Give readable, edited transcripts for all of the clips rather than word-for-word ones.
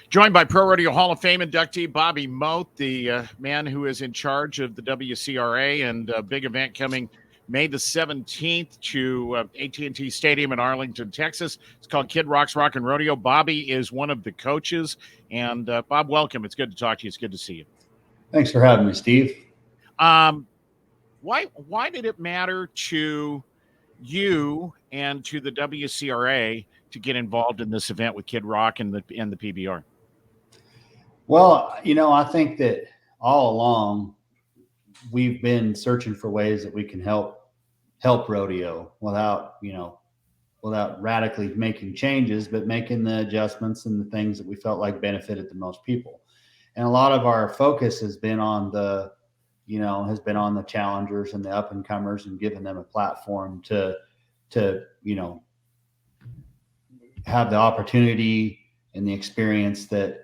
Joined by ProRodeo Hall of Fame inductee Bobby Mote, the man who is in charge of the WCRA, and a big event coming May the 17th to AT&T Stadium in Arlington, Texas. It's called Kid Rock's Rockin' Rodeo. Bobby is one of the coaches. And Bob, welcome. It's good to talk to you. It's good to see you. Thanks for having me, Steve. Why did it matter to you and to the WCRA to get involved in this event with Kid Rock and the PBR? Well, I think that all along we've been searching for ways that we can help rodeo without radically making changes, but making the adjustments and the things that we felt like benefited the most people. And a lot of our focus has been on the challengers and the up and comers, and giving them a platform to have the opportunity and the experience that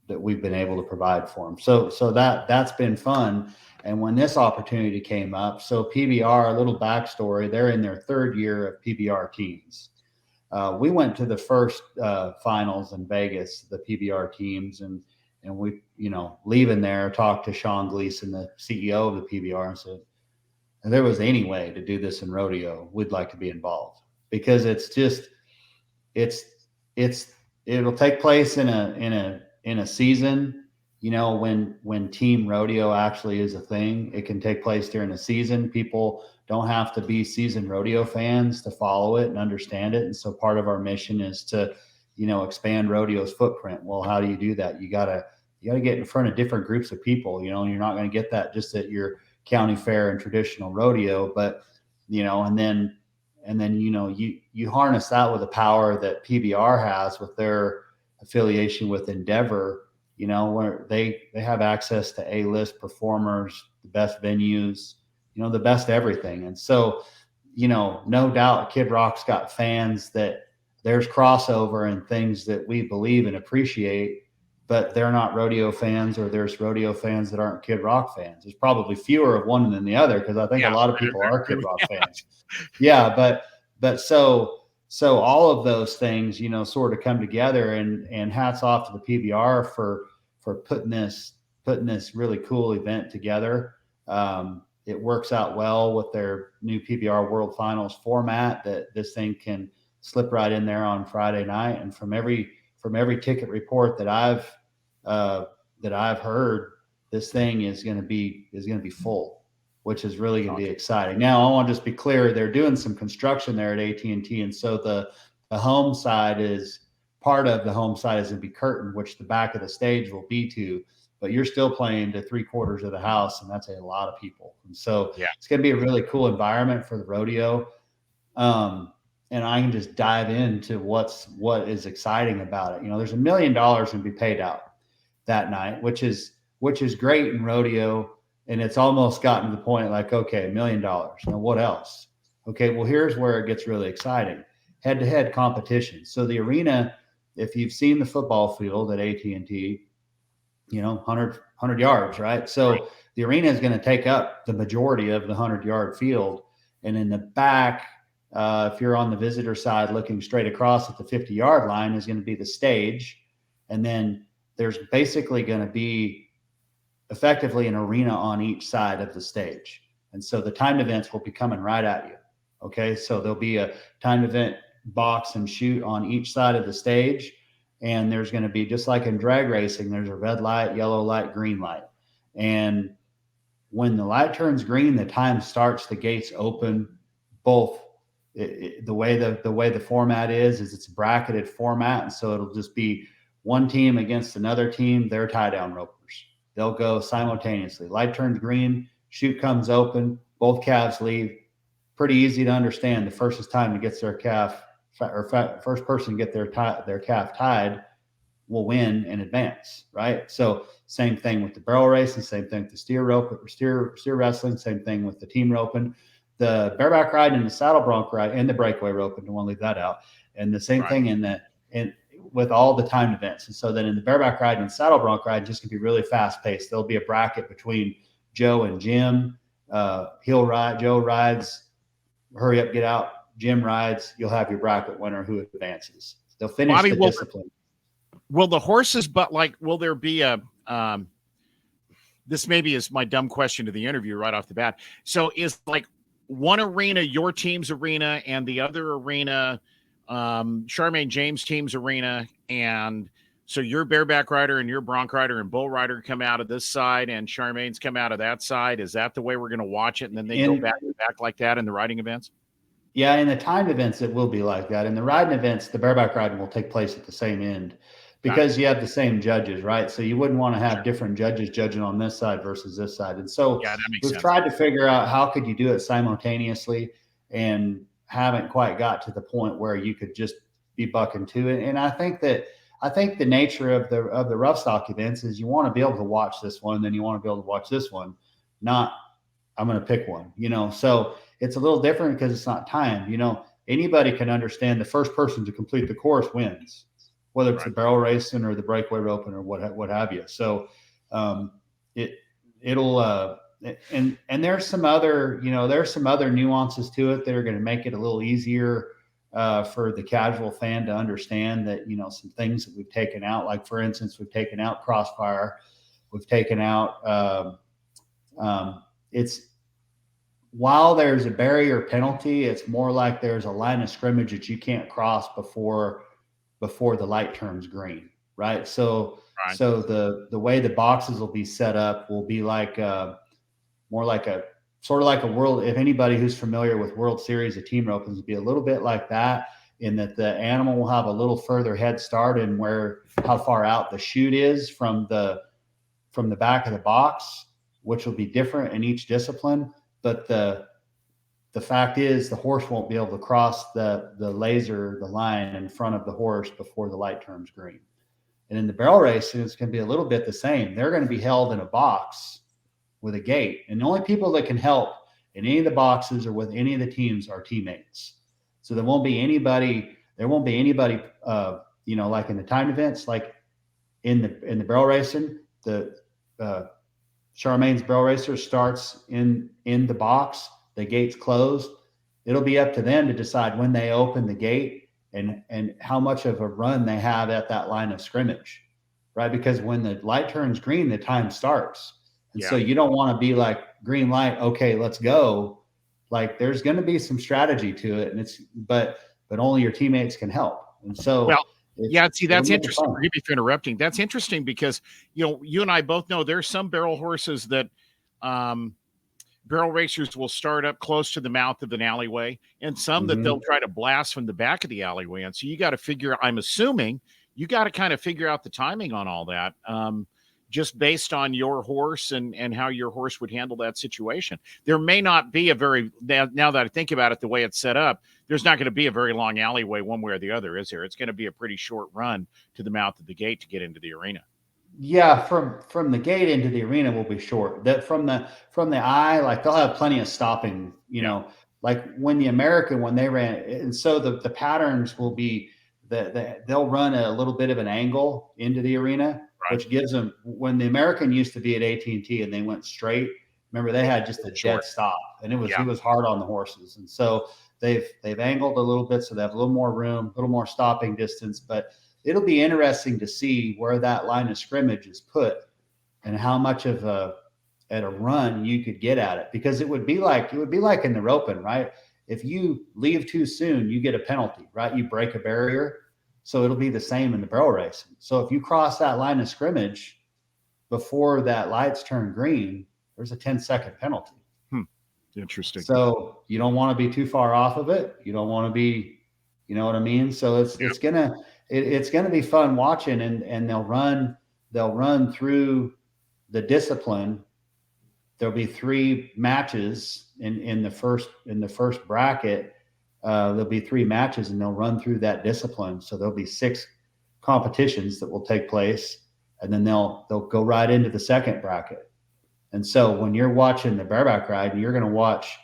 we've been able to provide for them. So that's been fun. And when this opportunity came up, so PBR, a little backstory, they're in their third year of PBR teams. We went to the first finals in Vegas, the PBR teams, and we, leaving there, talked to Sean Gleason, the CEO of the PBR, and said, if there was any way to do this in rodeo, we'd like to be involved, because it'll take place in a season. When team rodeo actually is a thing, it can take place during the season. People don't have to be seasoned rodeo fans to follow it and understand it. And so part of our mission is to, expand rodeo's footprint. Well, how do you do that? You gotta get in front of different groups of people. You're not going to get that just at your county fair and traditional rodeo, but, and then you harness that with the power that PBR has with their affiliation with Endeavor, where they have access to A-list performers, the best venues, the best everything. And so, no doubt Kid Rock's got fans that there's crossover and things that we believe and appreciate, but they're not rodeo fans, or there's rodeo fans that aren't Kid Rock fans. There's probably fewer of one than the other, because I think a lot of people are Kid Rock fans. Yeah, but so all of those things, sort of come together, and hats off to the PBR for putting this really cool event together. It works out well with their new PBR World Finals format, that this thing can slip right in there on Friday night. And from every ticket report that I've heard, this thing is going to be full, which is really going to be exciting. Now, I want to just be clear, they're doing some construction there at AT&T, and so the home side is part of the home side is going to be curtained, which the back of the stage will be to, but you're still playing to 3/4 of the house, and that's a lot of people. And so It's going to be a really cool environment for the rodeo. And I can just dive into what is exciting about it. There's $1 million going to be paid out that night, which is great in rodeo. And it's almost gotten to the point like, okay, $1 million. Now what else? Okay, well, here's where it gets really exciting. Head-to-head competition. So the arena, if you've seen the football field at AT&T, 100 yards, right? So the arena is going to take up the majority of the 100-yard field. And in the back, if you're on the visitor side looking straight across at the 50-yard line, is going to be the stage. And then there's basically going to be effectively an arena on each side of the stage. And so the timed events will be coming right at you. Okay, so there'll be a timed event box and shoot on each side of the stage. And there's going to be, just like in drag racing, there's a red light, yellow light, green light. And when the light turns green, the time starts, the gates open. Both the way the format is it's a bracketed format. And so it'll just be one team against another team. They're tie down ropers. They'll go simultaneously. Light turns green, chute comes open, both calves leave. Pretty easy to understand. The first time to get their calf, or first person to get their calf tied will win and advance, right? So same thing with the barrel racing, same thing with the steer rope, steer wrestling, same thing with the team roping, the bareback ride and the saddle bronc ride, and the breakaway roping. Don't want to leave that out. And the same thing in with all the timed events. And so then in the bareback ride and saddle bronc ride, just can be really fast paced. There'll be a bracket between Joe and Jim. He'll ride, Joe rides, hurry up, get out. Jim rides, you'll have your bracket winner who advances. They'll finish the discipline. will the horses, but like, will there be a, this maybe is my dumb question to the interview right off the bat. So is like one arena your team's arena and the other arena Charmaine James team's arena, and so your bareback rider and your bronc rider and bull rider come out of this side and Charmaine's come out of that side? Is that the way we're going to watch it, and then they go back to back like that in the riding events? Yeah, in the timed events, it will be like that. In the riding events, the bareback riding will take place at the same end because you have the same judges, right? So you wouldn't want to have different judges judging on this side versus this side. And so we've tried to figure out how could you do it simultaneously, and haven't quite got to the point where you could just be bucking to it. And I think the nature of the rough stock events is you want to be able to watch this one, then you want to be able to watch this one, not I'm going to pick one, so it's a little different because it's not timed. Anybody can understand the first person to complete the course wins, whether it's the barrel racing or the breakaway roping or what have you. So it'll and there's some other nuances to it that are going to make it a little easier for the casual fan to understand that, some things that we've taken out, like for instance, we've taken out crossfire, we've taken out it's while there's a barrier penalty, it's more like there's a line of scrimmage that you can't cross before the light turns green, right? So the way the boxes will be set up will be like more like a sort of like a world. If anybody who's familiar with World Series of Team Ropings, would be a little bit like that, in that the animal will have a little further head start in how far out the chute is from the back of the box, which will be different in each discipline. But the fact is the horse won't be able to cross the line in front of the horse before the light turns green. And in the barrel racing, it's going to be a little bit the same. They're going to be held in a box with a gate. And the only people that can help in any of the boxes or with any of the teams are teammates. So there won't be anybody, like in the timed events, like in the barrel racing, Charmaine's barrel racer starts in the box, the gate's closed. It'll be up to them to decide when they open the gate and how much of a run they have at that line of scrimmage, right? Because when the light turns green, the time starts. And so you don't want to be like, green light, okay, let's go. Like there's going to be some strategy to it, and but only your teammates can help. And so see, that's interesting. Forgive me for interrupting. That's interesting because, you and I both know there's some barrel horses that barrel racers will start up close to the mouth of an alleyway, and some that they'll try to blast from the back of the alleyway. And so you got to figure, I'm assuming you got to kind of figure out the timing on all that, just based on your horse and how your horse would handle that situation. There may not be now that I think about it, the way it's set up, there's not going to be a very long alleyway one way or the other, is there? It's going to be a pretty short run to the mouth of the gate to get into the arena. Yeah, from the gate into the arena will be short. That from the eye, like they'll have plenty of stopping, like when they ran. And so the patterns will be they'll run a little bit of an angle into the arena, which gives them, when the American used to be at AT&T and they went straight, remember they had just a dead stop, and it was hard on the horses. And so they've angled a little bit, so they have a little more room, a little more stopping distance. But it'll be interesting to see where that line of scrimmage is put and how much of a run you could get at it, because it would be like in the roping, right? If you leave too soon, you get a penalty, right? You break a barrier. So it'll be the same in the barrel racing. So if you cross that line of scrimmage before that lights turn green, there's a 10-second penalty. Interesting. So you don't want to be too far off of it. You don't want to be, you know what I mean? So it's gonna be fun watching, and they'll run through the discipline. There'll be 3 matches in the first bracket. There'll be 3 matches, and they'll run through that discipline. So there'll be 6 competitions that will take place, and then they'll go right into the second bracket. And so when you're watching the bareback ride, you'll watch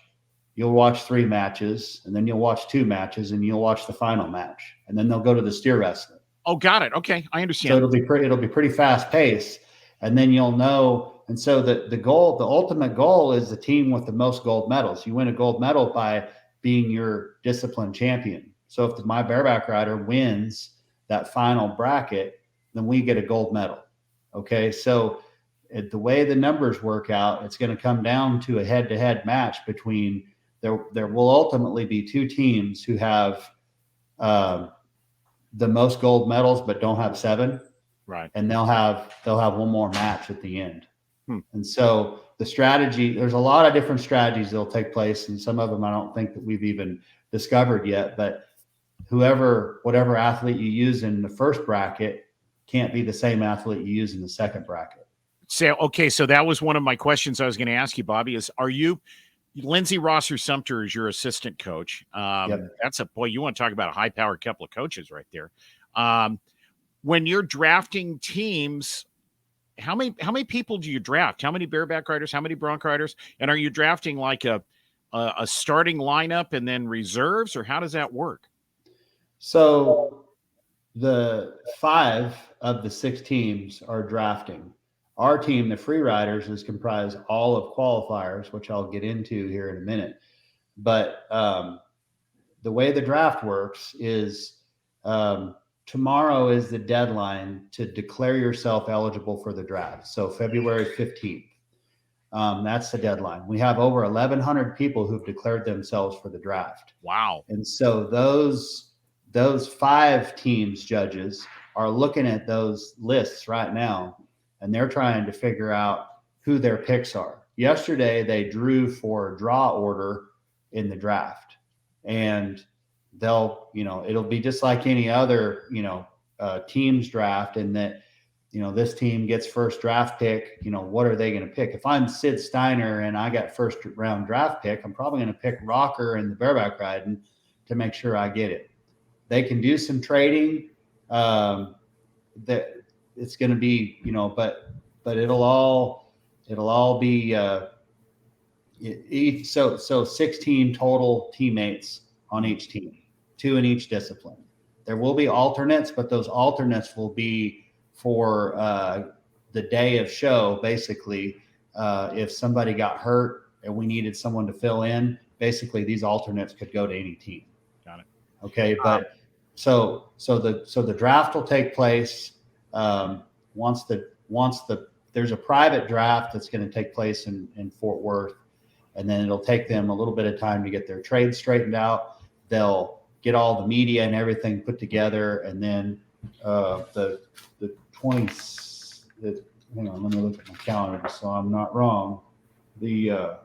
3 matches, and then you'll watch 2 matches, and you'll watch the final match, and then they'll go to the steer wrestling. Oh, got it. Okay, I understand. So it'll be pretty fast paced, and then you'll know. And so the ultimate goal is the team with the most gold medals. You win a gold medal by being your discipline champion. So if my bareback rider wins that final bracket, then we get a gold medal. Okay. So the way the numbers work out, it's going to come down to a head-to-head match between there will ultimately be two teams who have the most gold medals but don't have 7. Right. And they'll have one more match at the end. And so the strategy, there's a lot of different strategies that'll take place, and some of them I don't think that we've even discovered yet. But whatever athlete you use in the first bracket can't be the same athlete you use in the second bracket. So that was one of my questions I was going to ask you, Bobby, is are you Lindsey Rosser Sumter is your assistant coach? Yep. That's you want to talk about a high-powered couple of coaches right there. When you're drafting teams, how many people do you draft? How many bareback riders? How many bronc riders? And are you drafting like a starting lineup and then reserves, or how does that work? So the 5 of the 6 teams are drafting. Our team, the free riders, is comprised all of qualifiers, which I'll get into here in a minute. But the way the draft works is tomorrow is the deadline to declare yourself eligible for the draft. So February 15th, that's the deadline. We have over 1,100 people who've declared themselves for the draft. Wow. And so those 5 teams judges are looking at those lists right now, and they're trying to figure out who their picks are. Yesterday, they drew for draw order in the draft, and it'll be just like any other, teams draft, in that, this team gets first draft pick. What are they going to pick? If I'm Sid Steiner and I got first round draft pick, I'm probably going to pick Rocker and the bareback riding to make sure I get it. They can do some trading. That it's going to be, but it'll all be so 16 total teammates on each team, 2 in each discipline. There will be alternates, but those alternates will be for the day of show. Basically, if somebody got hurt and we needed someone to fill in, basically these alternates could go to any team. Got it. Okay, but so the draft will take place once there's a private draft that's going to take place in Fort Worth, and then it'll take them a little bit of time to get their trade straightened out. They'll get all the media and everything put together, and then the 20. Hang on, let me look at my calendar so I'm not wrong. The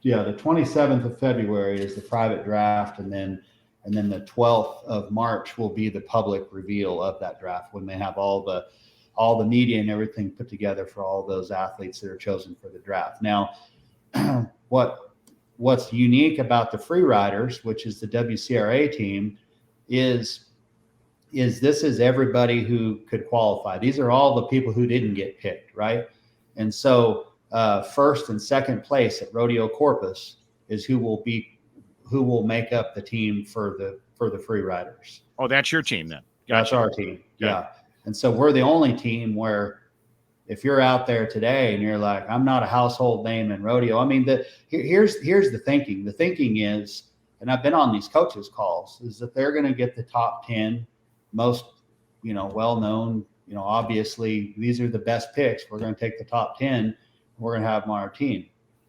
27th of February is the private draft, and then the 12th of March will be the public reveal of that draft, when they have all the media and everything put together for all those athletes that are chosen for the draft. Now, what's unique about the free riders, which is the WCRA team, is this is everybody who could qualify. These are all the people who didn't get picked, right? And so first and second place at Rodeo Corpus is who will make up the team for the free riders. Oh, that's your team then. Gotcha. That's our team. Okay. Yeah. And so we're the only team where, if you're out there today and you're like, I'm not a household name in rodeo. I mean, here's the thinking. The thinking is, and I've been on these coaches calls, is that they're going to get the top 10 most, well-known, obviously these are the best picks. We're going to take the top 10 and we're going to have them on our team.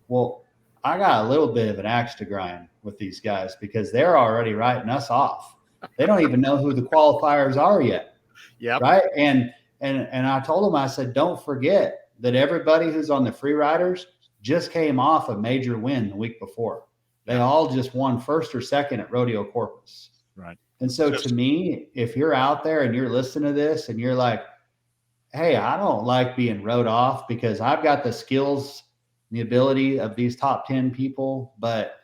Well, I got a little bit of an axe to grind with these guys, because they're already writing us off. They don't even know who the qualifiers are yet. Yeah. Right. And I told them, I said, don't forget that everybody who's on the free riders just came off a major win the week before. They all just won first or second at Rodeo Corpus. Right. And so to me, if you're out there and you're listening to this and you're like, hey, I don't like being wrote off because I've got the skills, the ability of these top 10 people, but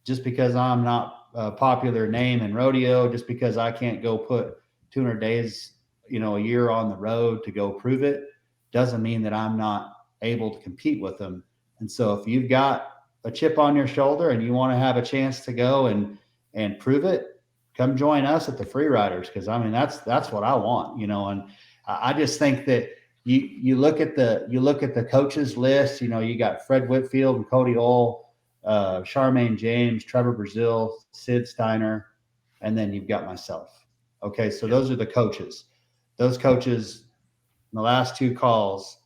just because I'm not a popular name in rodeo, just because I can't go put 200 days, a year on the road to go prove it, doesn't mean that I'm not able to compete with them. And so if you've got a chip on your shoulder and you want to have a chance to go and prove it, come join us at the free riders. Cause I mean, that's what I want, and I just think that you look at the coaches list, you got Fred Whitfield and Cody Ohl, Charmaine James, Trevor Brazil, Sid Steiner, and then you've got myself. Okay, so those are the coaches. Those coaches in the last two calls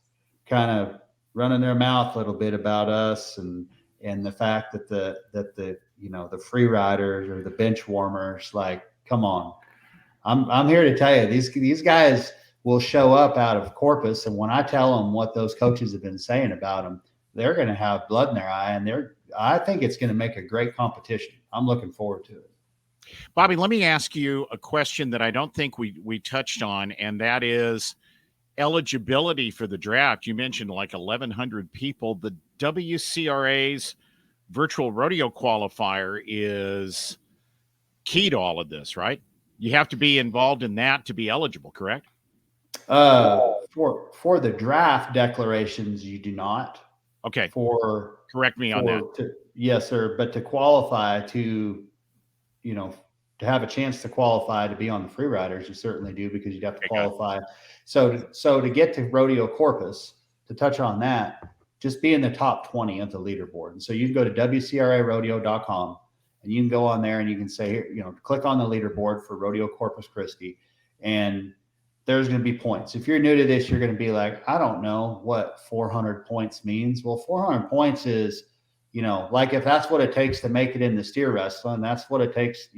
kind of running their mouth a little bit about us and the fact that the the free riders or the bench warmers, like, come on. I'm here to tell you, these guys will show up out of Corpus, and when I tell them what those coaches have been saying about them, they're going to have blood in their eye, and I think it's going to make a great competition. I'm looking forward to it. Bobby, let me ask you a question that I don't think we touched on, and that is eligibility for the draft. You mentioned like 1,100 people. The WCRA's virtual rodeo qualifier is key to all of this, right? You have to be involved in that to be eligible, correct? For the draft declarations, you do not. Okay. Correct me on that. Yes, sir. But to qualify to have a chance to qualify to be on the free riders, you certainly do, because you'd have to qualify. So to get to Rodeo Corpus, to touch on that, just be in the top 20 of the leaderboard. And so you can go to WCRArodeo.com and you can go on there and you can say, click on the leaderboard for Rodeo Corpus Christi, and there's going to be points. If you're new to this, you're going to be like, I don't know what 400 points means. Well, 400 points is, like if that's what it takes to make it in the steer wrestling, that's what it takes,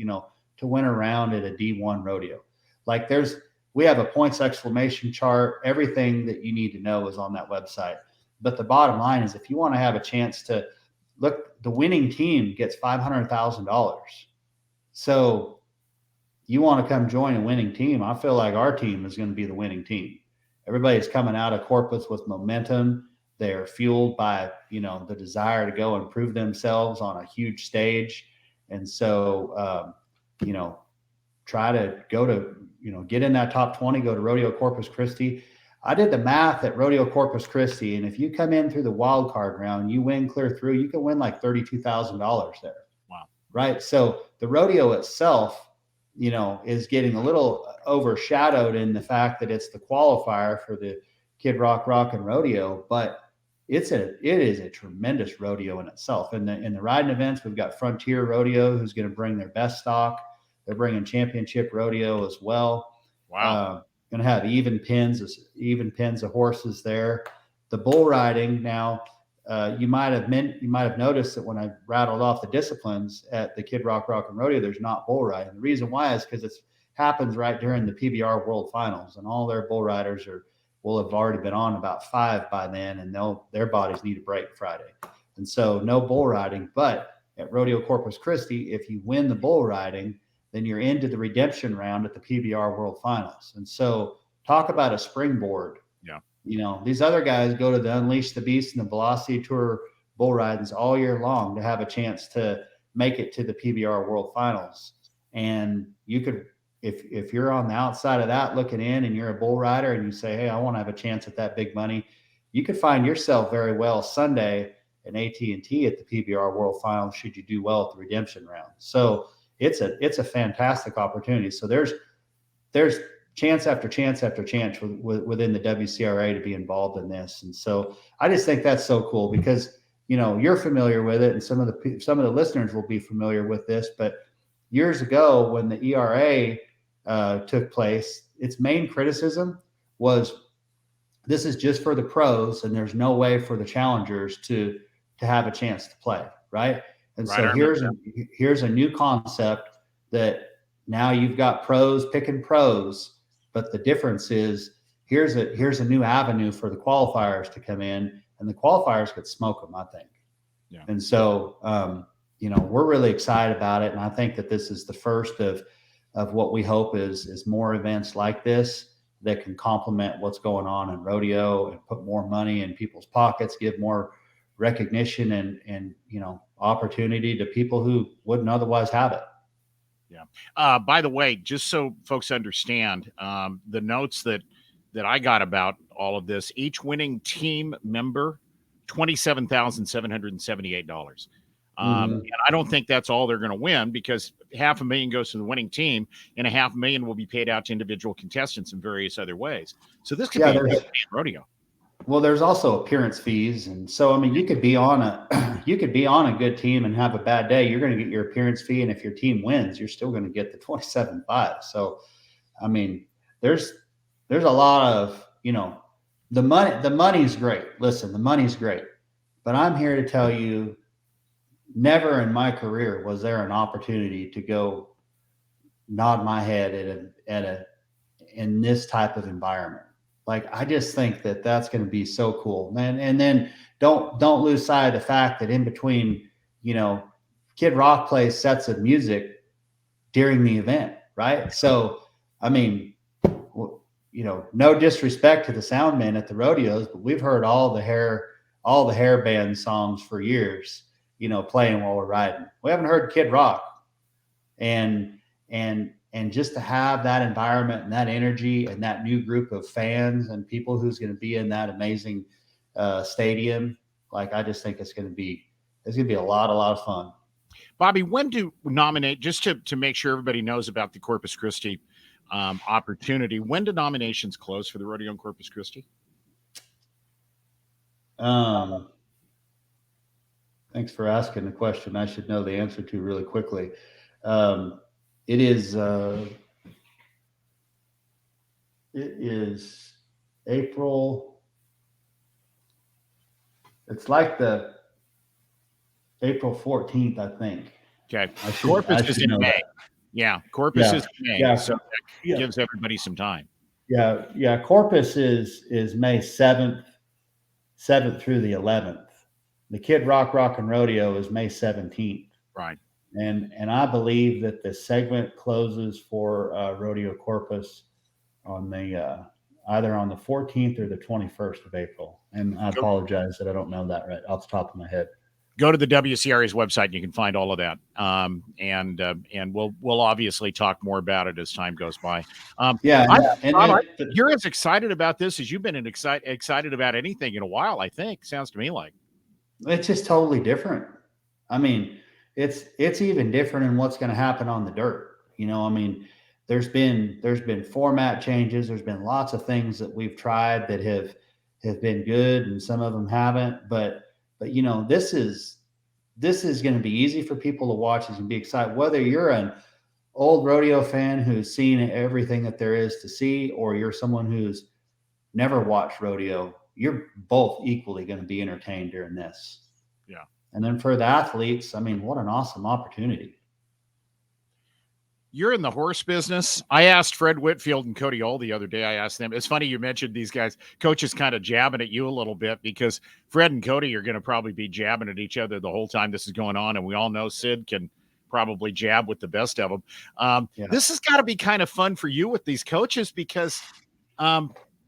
to win a round at a D1 rodeo. Like we have a points exclamation chart. Everything that you need to know is on that website. But the bottom line is, if you want to have a chance to look, the winning team gets $500,000. So you want to come join a winning team. I feel like our team is going to be the winning team. Everybody's coming out of Corpus with momentum. They're fueled by, the desire to go and prove themselves on a huge stage. And so, try to go to, get in that top 20, go to Rodeo Corpus Christi. I did the math at Rodeo Corpus Christi, and if you come in through the wild card round, you win clear through, you can win like $32,000 there. Wow. Right. So the rodeo itself, is getting a little overshadowed in the fact that it's the qualifier for the Kid Rock Rockin' Rodeo, but it is a tremendous rodeo in itself. In the riding events, we've got Frontier Rodeo, who's going to bring their best stock. They're bringing Championship Rodeo as well. Wow. Going to have even pins of horses there. The bull riding now, you might have noticed that when I rattled off the disciplines at the Kid Rock Rockin' Rodeo, there's not bull riding. The reason why is because it happens right during the PBR World Finals, and all their bull riders will have already been on about 5 by then, and their bodies need a break Friday. And so no bull riding. But at Rodeo Corpus Christi, if you win the bull riding, then you're into the redemption round at the PBR World Finals. And so talk about a springboard. Yeah. These other guys go to the Unleash the Beast and the Velocity Tour bull ridings all year long to have a chance to make it to the PBR World Finals. And you could, if you're on the outside of that looking in and you're a bull rider and you say, hey, I want to have a chance at that big money, you could find yourself very well Sunday in AT&T at the PBR World Finals should you do well at the redemption round. So it's a fantastic opportunity. So there's chance after chance after chance within the WCRA to be involved in this. And so I just think that's so cool because, you're familiar with it and some of the listeners will be familiar with this, but years ago when the ERA took place, its main criticism was this is just for the pros and there's no way for the challengers to have a chance to play. Right. And so here's a new concept that now you've got pros picking pros, but the difference is here's a new avenue for the qualifiers to come in, and the qualifiers could smoke them, I think. Yeah. And so, we're really excited about it, and I think that this is the first of what we hope is more events like this that can complement what's going on in rodeo and put more money in people's pockets, give more recognition and opportunity to people who wouldn't otherwise have it. Yeah. By the way, just so folks understand, the notes that I got about all of this, each winning team member, $27,778. And I don't think that's all they're going to win because $500,000 goes to the winning team and $500,000 will be paid out to individual contestants in various other ways. So this could be a rodeo. Well, there's also appearance fees, and so I mean, you could be on a you could be on a good team and have a bad day. You're going to get your appearance fee, and if your team wins, you're still going to get the 27.5. So, I mean, there's a lot of the money's great. Listen, the money's great, but I'm here to tell you, never in my career was there an opportunity to go nod my head at a in this type of environment. Like I just think that that's going to be so cool, man. And then don't lose sight of the fact that in between, you know, Kid Rock plays sets of music during the event, right? So, I mean, no disrespect to the sound men at the rodeos, but we've heard all the hair band songs for years, playing while we're riding. We haven't heard Kid Rock, and just to have that environment and that energy and that new group of fans and people who's going to be in that amazing stadium, like I just think it's going to be a lot of fun. Bobby, when do nominate, just to make sure everybody knows about the Corpus Christi opportunity, when do nominations close for the rodeo in Corpus Christi? Thanks for asking the question. I should know the answer to really quickly. It is April. It's like the April 14th, I think. Okay. Corpus is in May. That. Yeah. Corpus is in May. Yeah. So that gives everybody some time. Yeah. Yeah. Corpus is May 7th through the 11th. The Kid Rock Rockin' Rodeo is May 17th. Right. And I believe that the segment closes for Rodeo Corpus on the either on the 14th or the 21st of April. And I apologize that I don't know that right off the top of my head. Go to the WCRA's website and you can find all of that. And we'll obviously talk more about it as time goes by. You're as excited about this as you've been excited about anything in a while, I think. Sounds to me like. It's just totally different. I mean, it's even different in what's going to happen on the dirt. I mean, there's been format changes. There's been lots of things that we've tried that have been good, and some of them haven't. But this is going to be easy for people to watch and be excited. Whether you're an old rodeo fan who's seen everything that there is to see, or you're someone who's never watched rodeo, you're both equally going to be entertained during this. Yeah. And then for the athletes, I mean, what an awesome opportunity. You're in the horse business. I asked Fred Whitfield and Cody Ohl the other day. I asked them. It's funny you mentioned these guys. Coach is kind of jabbing at you a little bit because Fred and Cody are going to probably be jabbing at each other the whole time this is going on. And we all know Sid can probably jab with the best of them. This has got to be kind of fun for you with these coaches because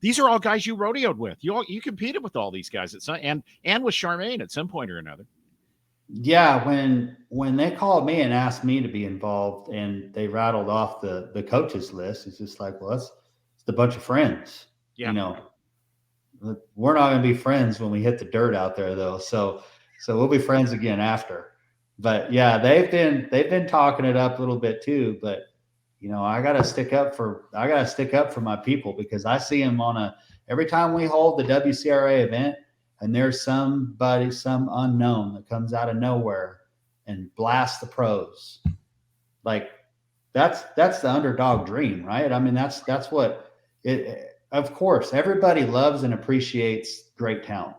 these are all guys you rodeoed with. You competed with all these guys and with Charmaine at some point or another. Yeah, when they called me and asked me to be involved and they rattled off the coaches list, it's just like, well, it's a bunch of friends. Yeah. We're not going to be friends when we hit the dirt out there though. So we'll be friends again after. But yeah, they've been talking it up a little bit too, but I got to stick up for my people because I see them every time we hold the WCRA event, and there's some unknown that comes out of nowhere and blasts the pros. Like that's the underdog dream, right? I mean, that's what it, of course, everybody loves and appreciates great talent.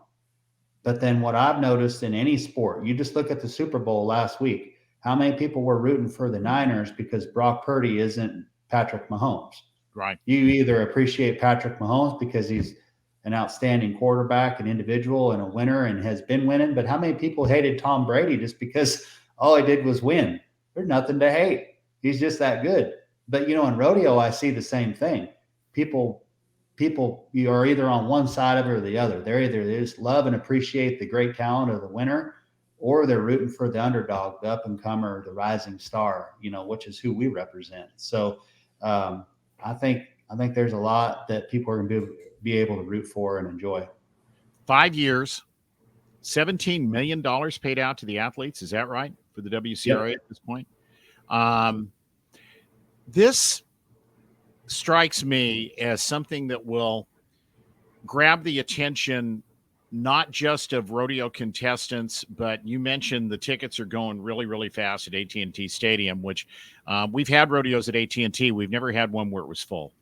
But then what I've noticed in any sport, you just look at the Super Bowl last week, how many people were rooting for the Niners because Brock Purdy isn't Patrick Mahomes? Right. You either appreciate Patrick Mahomes because he's an outstanding quarterback, an individual, and a winner, and has been winning. But how many people hated Tom Brady just because all he did was win? There's nothing to hate. He's just that good. But in rodeo, I see the same thing. People, you are either on one side of it or the other. They just love and appreciate the great talent of the winner, or they're rooting for the underdog, the up and comer, the rising star. Which is who we represent. So I think there's a lot that people are going to be able to root for and enjoy. 5 years, $17 million paid out to the athletes. Is that right for the WCRA at this point? This strikes me as something that will grab the attention not just of rodeo contestants, but you mentioned the tickets are going really, really fast at AT&T Stadium, which we've had rodeos at AT&T. We've never had one where it was full.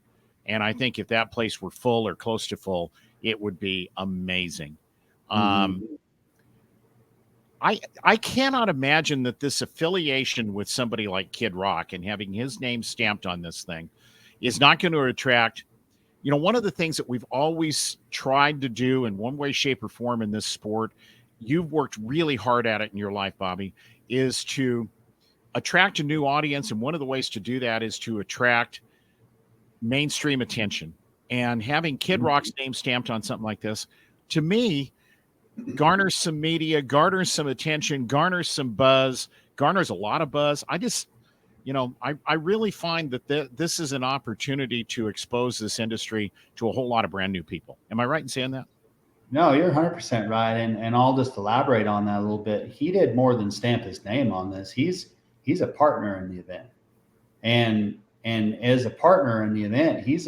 And I think if that place were full or close to full, it would be amazing. I cannot imagine that this affiliation with somebody like Kid Rock and having his name stamped on this thing is not going to attract. One of the things that we've always tried to do in one way, shape, or form in this sport, you've worked really hard at it in your life, Bobby, is to attract a new audience. And one of the ways to do that is to attract mainstream attention. And having Kid Rock's name stamped on something like this, to me, garners some media, garners some attention, garners some buzz, garners a lot of buzz. I really find that this is an opportunity to expose this industry to a whole lot of brand new people. Am I right in saying that? No, you're 100% right. And I'll just elaborate on that a little bit. He did more than stamp his name on this. He's a partner in the event. And as a partner in the event, he's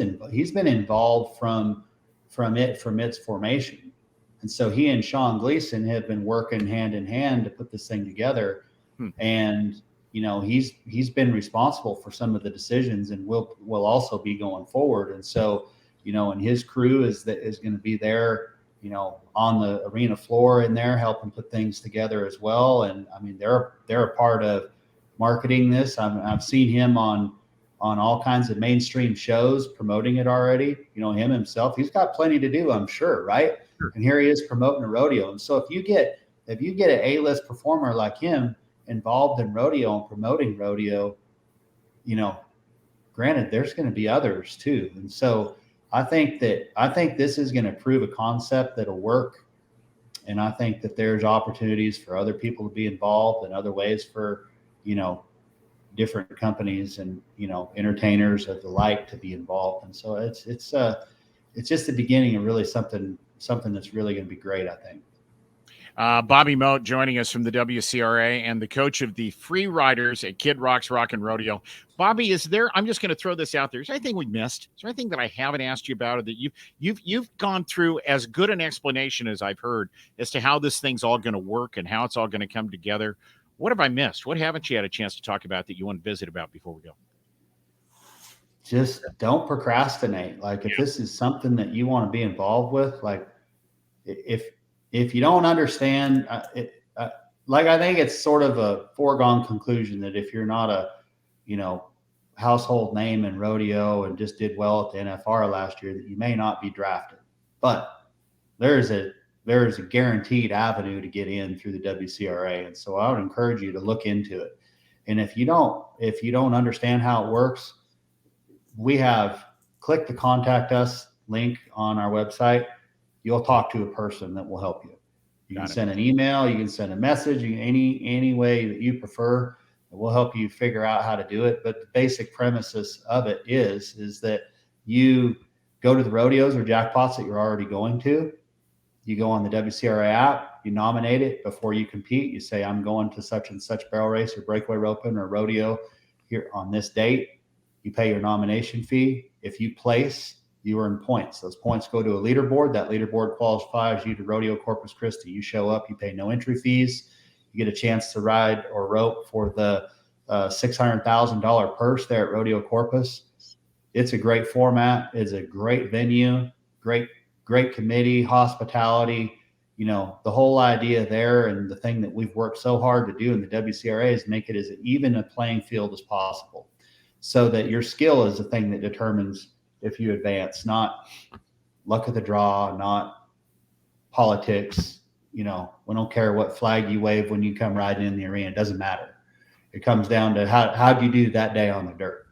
been involved from its formation. And so he and Sean Gleason have been working hand in hand to put this thing together. And he's been responsible for some of the decisions, and will also be going forward. And so, and his crew is going to be there, on the arena floor in there, helping put things together as well. And I mean, they're a part of marketing this. I've seen him on all kinds of mainstream shows promoting it already. Him himself, he's got plenty to do, I'm sure. Right. Sure. And here he is promoting a rodeo. And so if you get an A-list performer like him involved in rodeo and promoting rodeo, granted, there's going to be others too. And so I think this is going to prove a concept that'll work. And I think that there's opportunities for other people to be involved, and other ways for, different companies and, entertainers of the like to be involved. And so it's just the beginning of really something that's really going to be great, I think. Bobby Mote joining us from the WCRA and the coach of the free riders at Kid Rock's Rockin' Rodeo. Bobby, I'm just going to throw this out there. Is there anything we missed? Is there anything that I haven't asked you about, or that you've gone through as good an explanation as I've heard as to how this thing's all going to work and how it's all going to come together? What have I missed? What haven't you had a chance to talk about that you want to visit about before we go? Just don't procrastinate. Like, if this is something that you want to be involved with, like if you don't understand, I think it's sort of a foregone conclusion that if you're not a, household name in rodeo and just did well at the NFR last year, that you may not be drafted. But there is a guaranteed avenue to get in through the WCRA. And so I would encourage you to look into it. And if you don't understand how it works, click the contact us link on our website. You'll talk to a person that will help you. You can send an email, you can send a message, any way that you prefer. We'll help you figure out how to do it. But the basic premises of it is that you go to the rodeos or jackpots that you're already going to. You go on the WCRA app, you nominate it before you compete. You say, I'm going to such and such barrel race or breakaway roping or rodeo here on this date. You pay your nomination fee. If you place, you earn points. Those points go to a leaderboard. That leaderboard qualifies you to Rodeo Corpus Christi. You show up, you pay no entry fees. You get a chance to ride or rope for the $600,000 purse there at Rodeo Corpus. It's a great format. It's a great venue, great committee, hospitality. The whole idea there, and the thing that we've worked so hard to do in the WCRA, is make it as even a playing field as possible, so that your skill is the thing that determines if you advance, not luck of the draw, not politics. We don't care what flag you wave when you come riding in the arena. It doesn't matter. It comes down to how you do that day on the dirt.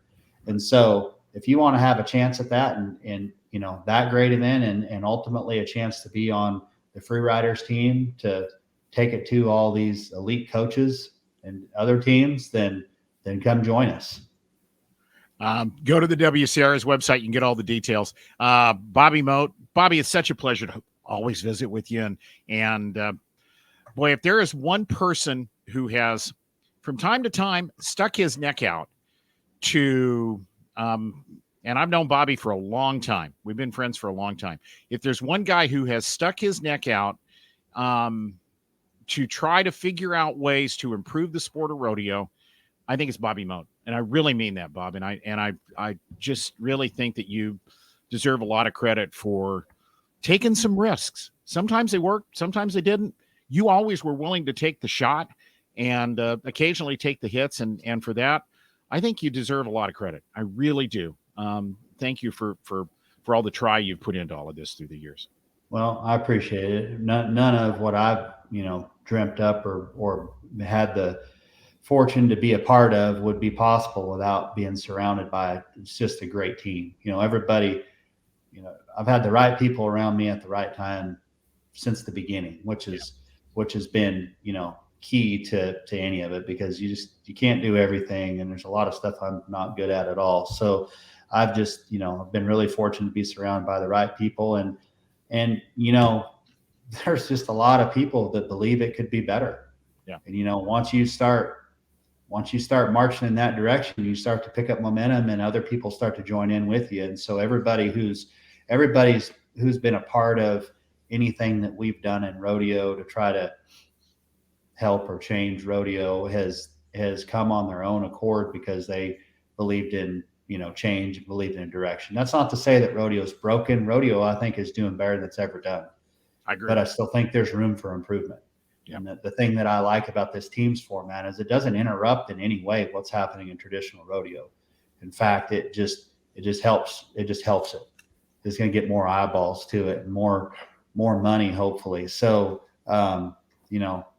And so if you want to have a chance at that and that great event and ultimately a chance to be on the free riders team, to take it to all these elite coaches and other teams, then come join us. Go to the WCR's website. You can get all the details. Bobby Mote. Bobby, it's such a pleasure to always visit with you. And boy, if there is one person who has, from time to time, stuck his neck out to and I've known Bobby for a long time. We've been friends for a long time. If there's one guy who has stuck his neck out to try to figure out ways to improve the sport of rodeo, I think it's Bobby Mote. And I really mean that, Bob. And I just really think that you deserve a lot of credit for taking some risks. Sometimes they worked, sometimes they didn't. You always were willing to take the shot and occasionally take the hits. And for that, I think you deserve a lot of credit. I really do. Thank you for all the try you've put into all of this through the years. Well, I appreciate it. None of what I've, dreamt up or had the fortune to be a part of would be possible without being surrounded by just a great team. Everybody, I've had the right people around me at the right time since the beginning, which has been, key to any of it, because you can't do everything. And there's a lot of stuff I'm not good at all. So I've just, I've been really fortunate to be surrounded by the right people. And there's just a lot of people that believe it could be better. Yeah. And, once you start marching in that direction, you start to pick up momentum and other people start to join in with you. And so everybody's who's been a part of anything that we've done in rodeo to try to help or change rodeo has come on their own accord, because they believed in, change, believed in direction. That's not to say that rodeo's broken. Rodeo, I think, is doing better than it's ever done. I agree. But I still think there's room for improvement. Yeah. And the thing that I like about this teams format is it doesn't interrupt in any way what's happening in traditional rodeo. In fact, it just helps. It just helps it. It's going to get more eyeballs to it and more money, hopefully. So,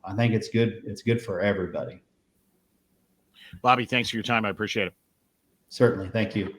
I think it's good. It's good for everybody. Bobby, thanks for your time. I appreciate it. Certainly. Thank you.